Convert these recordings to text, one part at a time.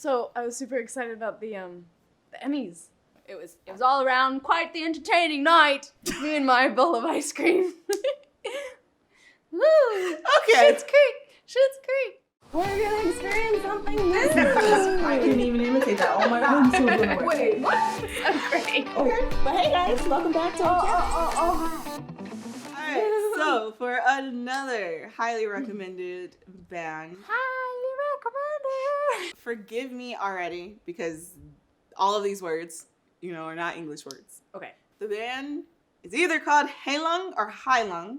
So I was super excited about the Emmys. It was all around quite the entertaining night. Me and my bowl of ice cream. Woo! Okay. Schitt's Creek. We're gonna experience something new. I couldn't even imitate that. Oh my god, I'm so blown away. Wait, what? So great. Okay, but hey guys, welcome back to our channel. Hi. Alright, so for another highly recommended band, Highly recommended. forgive me already because all of these words, are not English words. Okay. The band is either called Heilung or Heilung,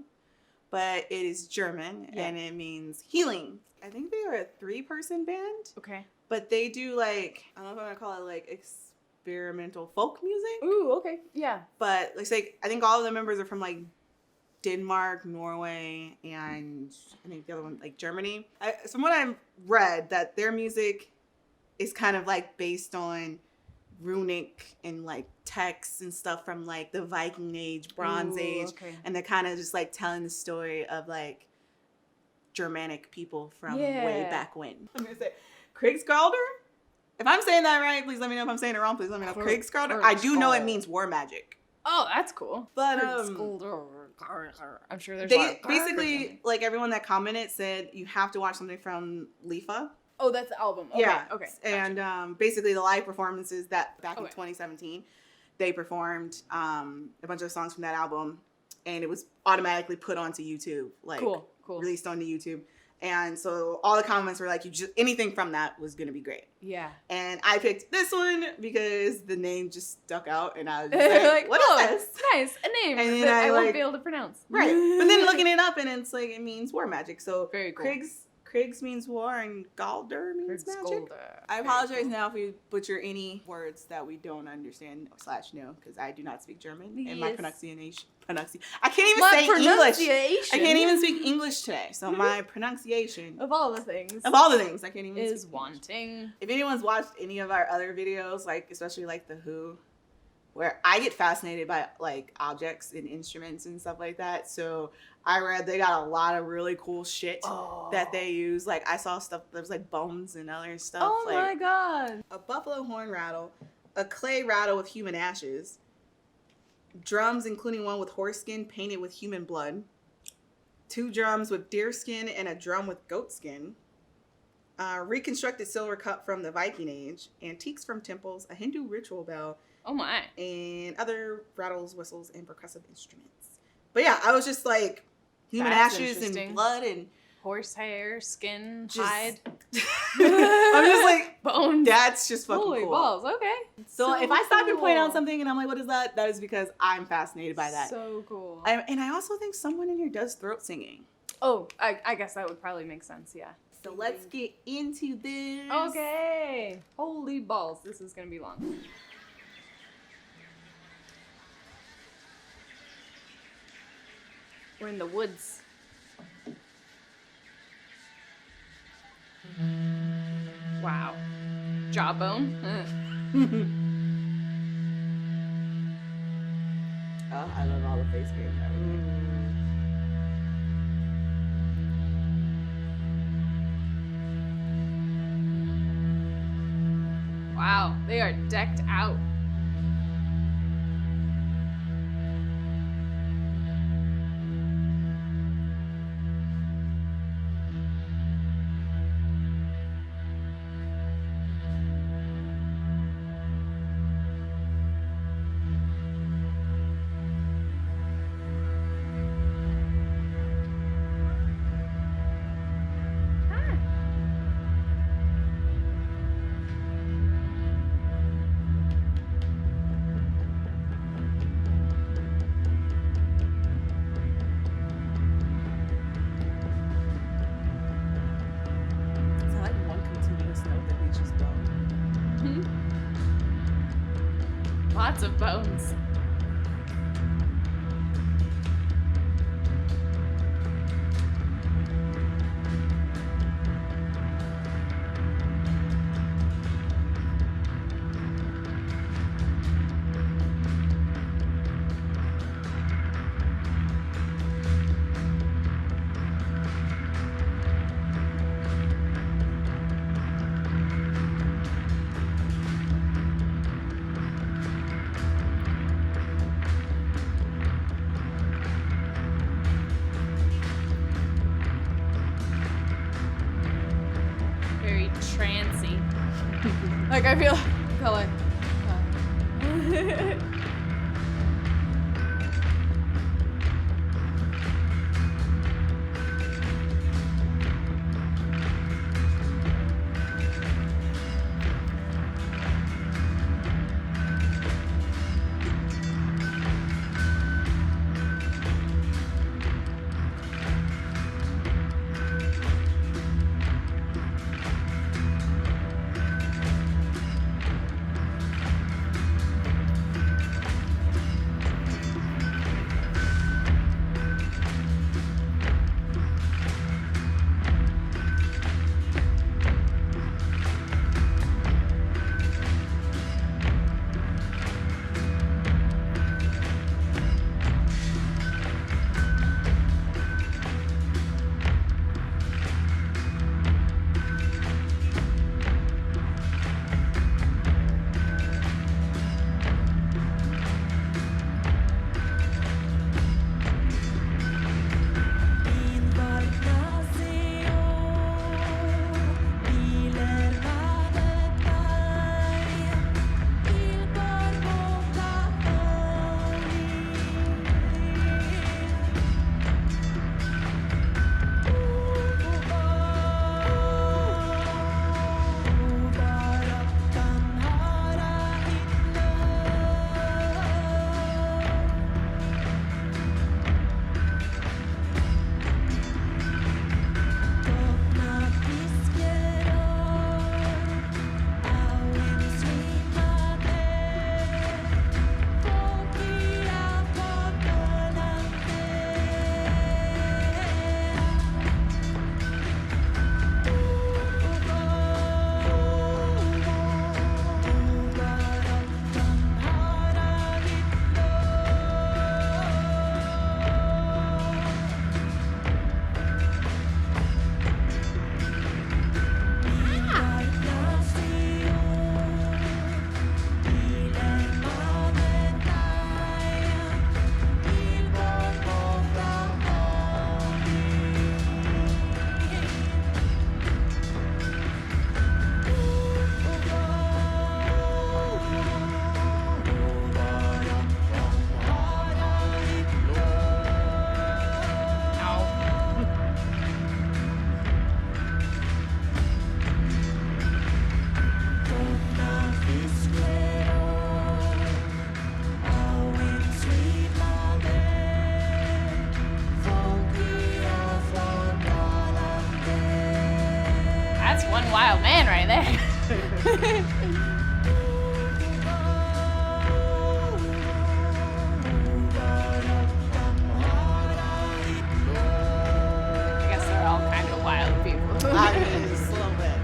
but it is German and it means healing. I think they are a 3-person band. Okay. But they do I don't know if I'm gonna call it experimental folk music. Ooh, okay. Yeah. But I think all of the members are from Denmark, Norway, and I think the other one Germany. From what I've read, that their music is kind of based on runic and texts and stuff from the Viking Age, Bronze Age, okay. and they're kind of just telling the story of Germanic people from way back when. I'm gonna say Krigsgaldr. If I'm saying that right, please let me know. If I'm saying it wrong, please let me know. Krigsgaldr. I do know it means war magic. Oh, that's cool. But I'm sure there's they basically everyone that commented said you have to watch something from Lifa. Oh, that's the album. Okay, yeah. Okay. And basically the live performances that back in Okay. 2017, they performed a bunch of songs from that album, and it was automatically put onto YouTube. Cool. Released onto YouTube. And so all the comments were anything from that was gonna be great. Yeah. And I picked this one because the name just stuck out, and I was just what is this? Nice, a name And then that I I, won't be able to pronounce. Right. But then looking it up, and it's it means war magic. So Very cool. Krigs means war, and Galdr means magic. I apologize now if we butcher any words that we don't understand / know, because I do not speak German, and my pronunciation. I can't even say English. I can't even speak English today. So my pronunciation of all the things, I can't even is speak wanting. If anyone's watched any of our other videos, especially the Who, where I get fascinated by objects and instruments and stuff like that. So I read they got a lot of really cool shit that they use. I saw stuff that was bones and other stuff. Oh my god! A buffalo horn rattle, a clay rattle with human ashes, drums including one with horse skin painted with human blood, 2 drums with deer skin and a drum with goat skin, reconstructed silver cup from the Viking Age, antiques from temples, a Hindu ritual bell. Oh my! And other rattles, whistles, and percussive instruments. But yeah, I was just human That's ashes and blood and horsehair, skin, hide. I'm just bones. That's just fucking Holy cool. balls! Okay. So if I stop and point out something and I'm what is that? That is because I'm fascinated by that. So cool. And I also think someone in here does throat singing. Oh, I guess that would probably make sense. Yeah. So let's get into this. Okay. Holy balls! This is gonna be long. We're in the woods. Wow. Jawbone. Oh, I love all the face paint. Wow, they are decked out. Lots of bones. fancy. Like I feel like. That's one wild man right there. I guess they're all kind of wild people. I mean, just a little bit.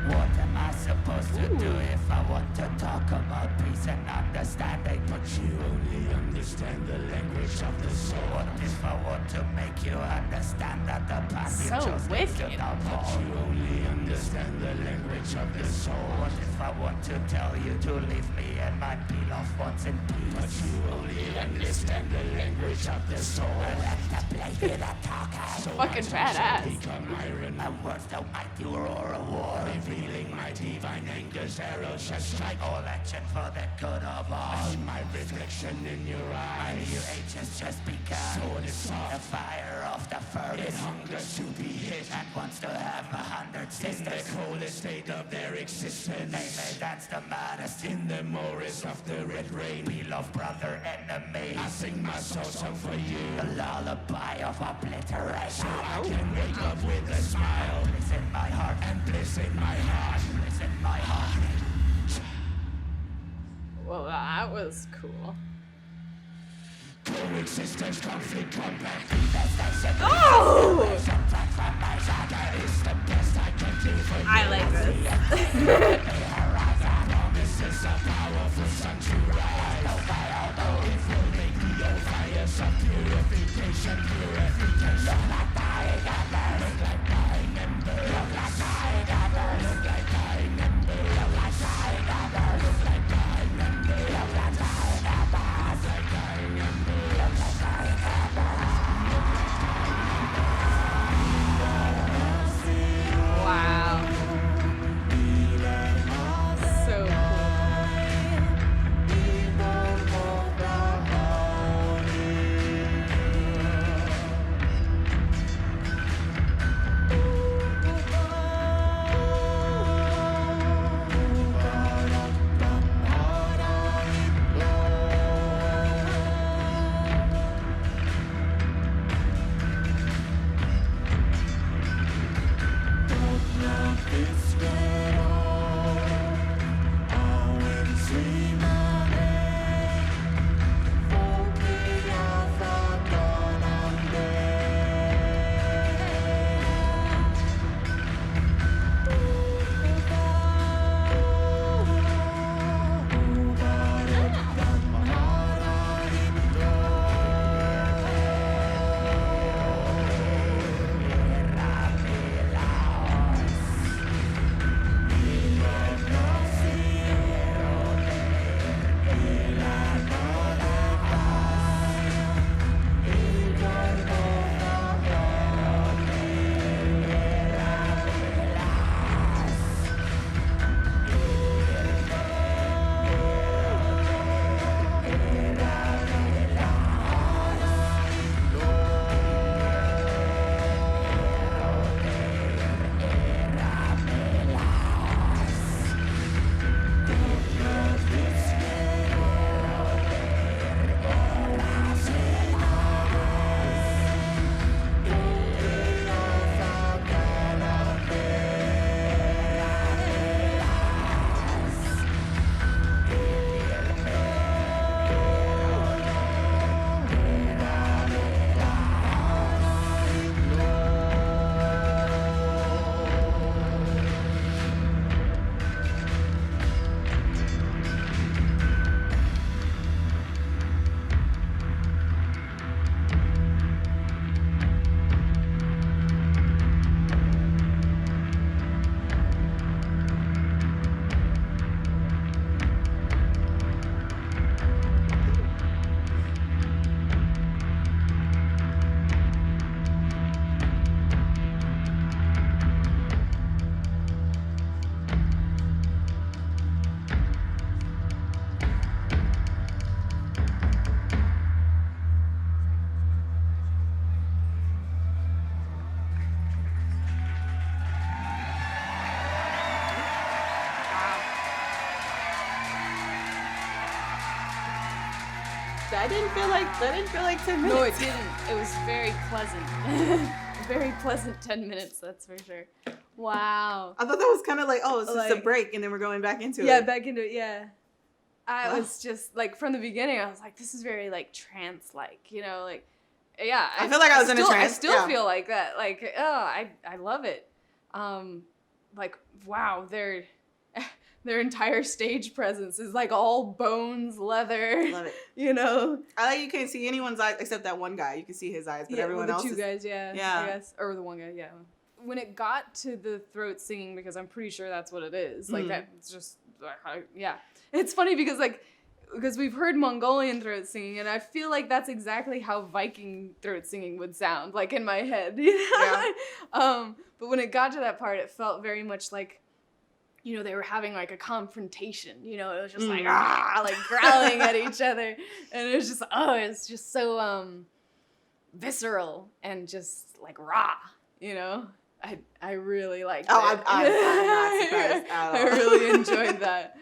What am I supposed to do if I want to talk about peace and understanding? But you only understand the language of the soul. What if I want to make you understand that the path you So chose leads to wicked. downfall? But you only understand the language of the soul. What if I want to tell you to leave me and my beloved ones in peace? But you only understand the language of the soul. I like to play with a talker. So Fucking badass. become iron. My words don't make you roar a war. Revealing my divine anger's arrows shall strike all action for the good of all. I see my reflection in your eyes. My new age has just begun. Sword is soft. The fire of the furnace. It hungers to be hit and wants to have 100 sisters. In the coldest state of their existence. They may dance the maddest in the morris of the red rain. Beloved brother, enemy. I sing my soul song for you. The lullaby of obliteration. So I can wake up with a smile. Bliss in my heart and bliss in my heart. Bliss in my heart. Well, that was cool. Coexistence, conflict, combat. Oh! That is the best I can do for you. I like this. Promises a powerful sun to rise. It will make the old fires of purification, purification. Look like dying embers. Look like dying embers. Look like dying embers. Look like dying embers. Look like dying embers. Look like dying embers. Look like dying embers. Look like dying embers. Look like dying embers. that didn't feel like 10 minutes. No, it didn't. It was very pleasant. Very pleasant 10 minutes, that's for sure. Wow. I thought that was kind of like, oh, it's just a break, and then we're going back into it. Yeah, back into it, yeah. I was just, like, from the beginning, I was like, this is very, like, trance-like, you know, like, yeah. I feel like I was in a trance. I still feel like that. Like, oh, I love it. Like, wow, their entire stage presence is, like, all bones, leather. Love it. You know? I like you can't see anyone's eyes except that one guy. You can see his eyes, but everyone else the two guys, yeah. I guess. Or the one guy, yeah. When it got to the throat singing, because I'm pretty sure that's what it is, like, that's just, yeah. It's funny because we've heard Mongolian throat singing, and I feel like that's exactly how Viking throat singing would sound, like, in my head, you know? Yeah. But when it got to that part, it felt very much like, you know, they were having, like, a confrontation, you know? It was just like, like, growling at each other, and it was just, it's just so, visceral and just, like, raw, you know? I really liked it. I'm not surprised at all. I really enjoyed that.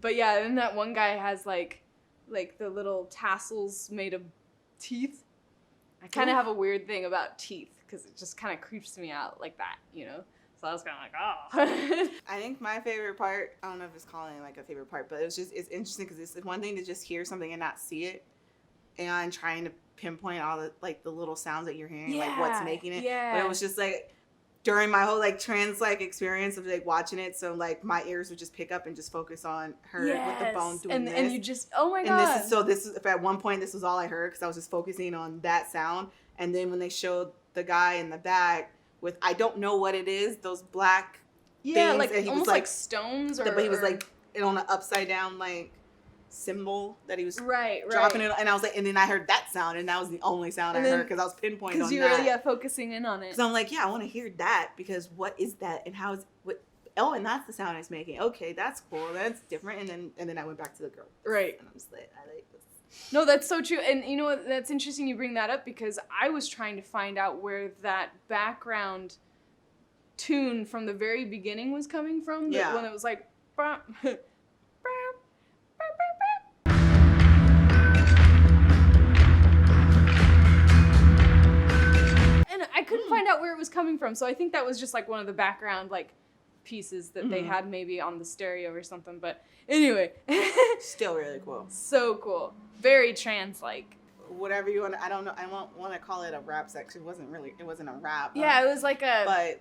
But yeah, and that one guy has like the little tassels made of teeth. I kind of have a weird thing about teeth because it just kind of creeps me out like that, you know? So I was kind of like, oh. I think my favorite part, I don't know if it's calling it like a favorite part, but it's interesting because it's one thing to just hear something and not see it, and trying to pinpoint all the like the little sounds that you're hearing, like what's making it. Yeah. But it was just like during my whole like trance like experience of like watching it, so like my ears would just pick up and just focus on her with the bone doing this. And you just, oh my god. And this is at one point this was all I heard because I was just focusing on that sound. And then when they showed the guy in the back with I don't know what it is, those black things, like and he almost was like stones, or but he was like on an upside down like symbol that he was right dropping it, and I was like, and then I heard that sound, and that was the only sound I heard because I was pinpointing on that. Because you were focusing in on it. So I'm like, yeah, I want to hear that because what is that and how is what? Oh, and that's the sound it's making. Okay, that's cool. That's different. And then I went back to the girl. Right. And I'm just like, I like this. No, that's so true. And you know what? That's interesting you bring that up because I was trying to find out where that background tune from the very beginning was coming from. Yeah. When it was like. And I couldn't find out where it was coming from, so I think that was just like one of the background like pieces that they had maybe on the stereo or something. But anyway, still really cool. So cool, very trance-like. Whatever you want. I don't know. I don't want to call it a rap section. It wasn't a rap. Yeah, it was like a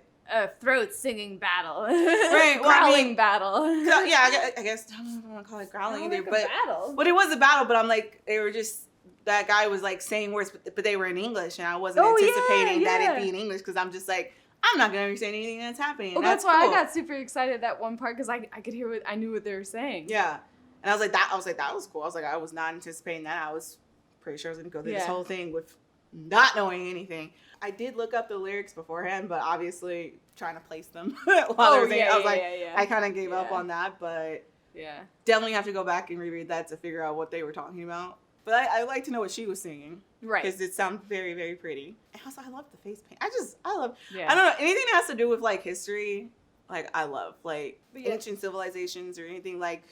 throat singing battle, right? Growling battle. Yeah, I guess I don't know if I want to call it growling either, but battle. But it was a battle. But I'm like, they were just. That guy was like saying words, but they were in English, and I wasn't anticipating that it'd be in English because I'm just like, I'm not gonna understand anything that's happening. Well, that's why I got super excited that one part because I could hear I knew what they were saying. Yeah, and I was like that was cool. I was like, I was not anticipating that. I was pretty sure I was gonna go through this whole thing with not knowing anything. I did look up the lyrics beforehand, but obviously trying to place them while they were saying, I was like, I kind of gave up on that, but definitely have to go back and reread that to figure out what they were talking about. But I like to know what she was singing. Right. Because it sounds very, very pretty. And also, I love the face paint. I love, I don't know, anything that has to do with, like, history, like, I love. Like, ancient civilizations or anything, like,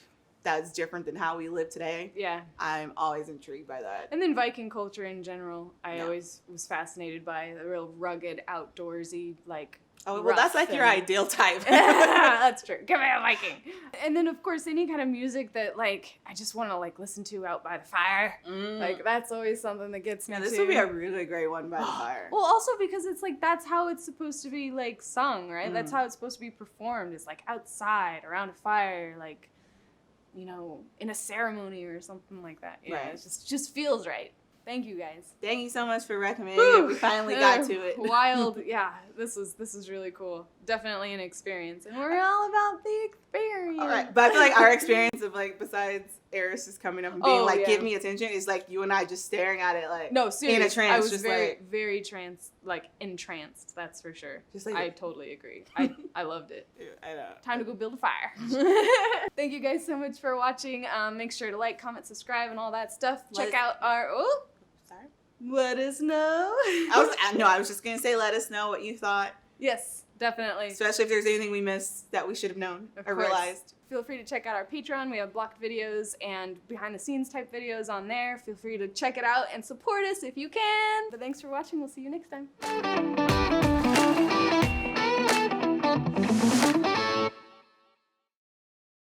that's different than how we live today. Yeah. I'm always intrigued by that. And then Viking culture in general, I always was fascinated by the real rugged, outdoorsy, like, oh, well, that's like your ideal type. That's true. Give me a Viking. And then, of course, any kind of music that, like, I just want to, like, listen to out by the fire. Like, that's always something that gets me, this would be a really great one by the fire. Well, also because it's, like, that's how it's supposed to be, like, sung, right? That's how it's supposed to be performed. It's, like, outside, around a fire, like, you know, in a ceremony or something like that. Yeah, right. It just feels right. Thank you guys. Thank you so much for recommending it. We finally got to it. Wild. Yeah, this is really cool. Definitely an experience. And we're all about the experience. All right. But I feel like our experience of like, besides Eris just coming up and being give me attention, is like you and I just staring at it like in a trance. I was just very entranced, that's for sure. Just like I totally agree. I loved it. Yeah, I know. Time to go build a fire. Thank you guys so much for watching. Make sure to like, comment, subscribe, and all that stuff. Check out our let us know. I was just gonna say let us know what you thought Yes, definitely. Especially if there's anything we missed that we should have known or realized. Feel free to check out our Patreon. We have blocked videos and behind the scenes type videos on there. Feel free to check it out and support us if you can. But thanks for watching. We'll see you next time.